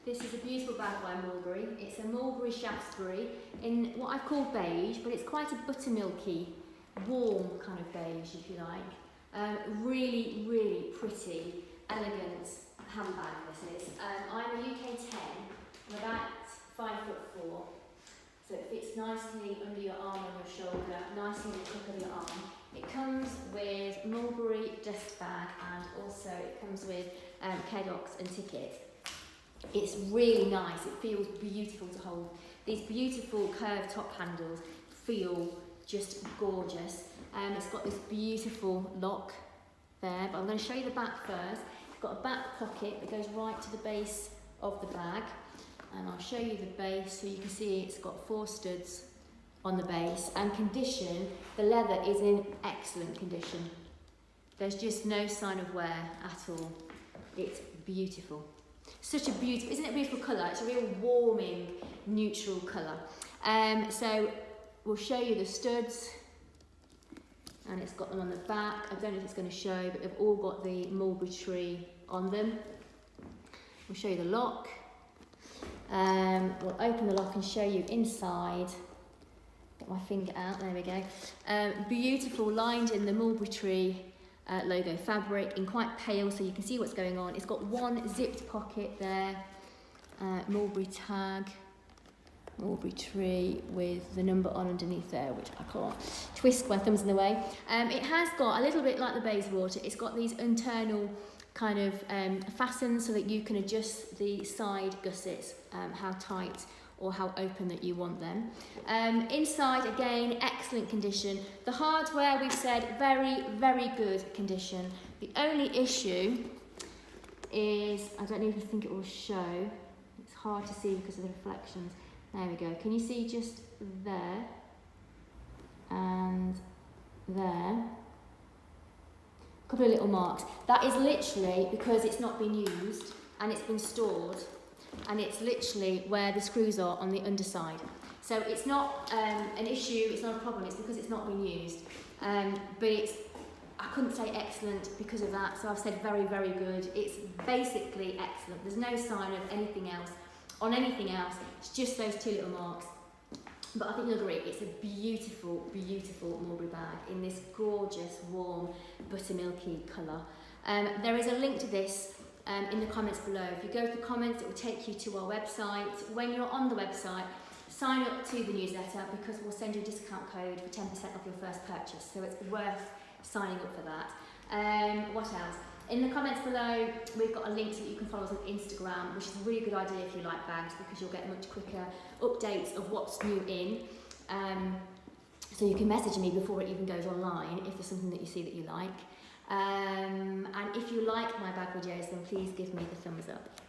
This is a beautiful bag by Mulberry. It's a Mulberry Shaftesbury in what I've called beige, but it's quite a buttermilky, warm kind of beige, if you like. Really, really pretty, elegant handbag this is. I'm a UK 10, I'm about 5'4", so it fits nicely under your arm and your shoulder, nicely in the crook of your arm. It comes with Mulberry dust bag, and also it comes with K-Docs and ticket. It's really nice, it feels beautiful to hold. These beautiful curved top handles feel just gorgeous. It's got this beautiful lock there, but I'm going to show you the back first. It's got a back pocket that goes right to the base of the bag, and I'll show you the base so you can see it's got 4 studs on the base, and condition, the leather is in excellent condition. There's just no sign of wear at all. It's beautiful. Such a beautiful, isn't it a beautiful colour? It's a real warming, neutral colour. So we'll show you the studs, and it's got them on the back. I don't know if it's going to show, but they've all got the mulberry tree on them. We'll show you the lock. We'll open the lock and show you inside. Get my finger out, there we go. Beautiful, lined in the mulberry tree logo fabric in quite pale, so you can see what's going on. It's got one zipped pocket there, mulberry tag, mulberry tree with the number on underneath there, which I can't twist, my thumb's in the way. It has got a little bit like the Bayswater, it's got these internal kind of fastens so that you can adjust the side gussets, how tight or how open that you want them. Inside, again, excellent condition. The hardware, we've said, very, very good condition. The only issue is, I don't even think it will show. It's hard to see because of the reflections. There we go. Can you see just there and there? A couple of little marks. That is literally because it's not been used and it's been stored, and it's literally where the screws are on the underside. So it's not an issue, it's not a problem, it's because it's not been used. But it's, I couldn't say excellent because of that, so I've said very, very good. It's basically excellent. There's no sign of anything else, on anything else, it's just those 2 little marks. But I think you'll agree, it's a beautiful, beautiful Mulberry bag in this gorgeous, warm, buttermilky colour. There is a link to this in the comments below. If you go to the comments, it will take you to our website. When you're on the website, sign up to the newsletter because we'll send you a discount code for 10% off your first purchase. So it's worth signing up for that. What else? In the comments below, we've got a link so that you can follow us on Instagram, which is a really good idea if you like bags because you'll get much quicker updates of what's new in. So you can message me before it even goes online if there's something that you see that you like. And if you like my bag videos, then please give me the thumbs up.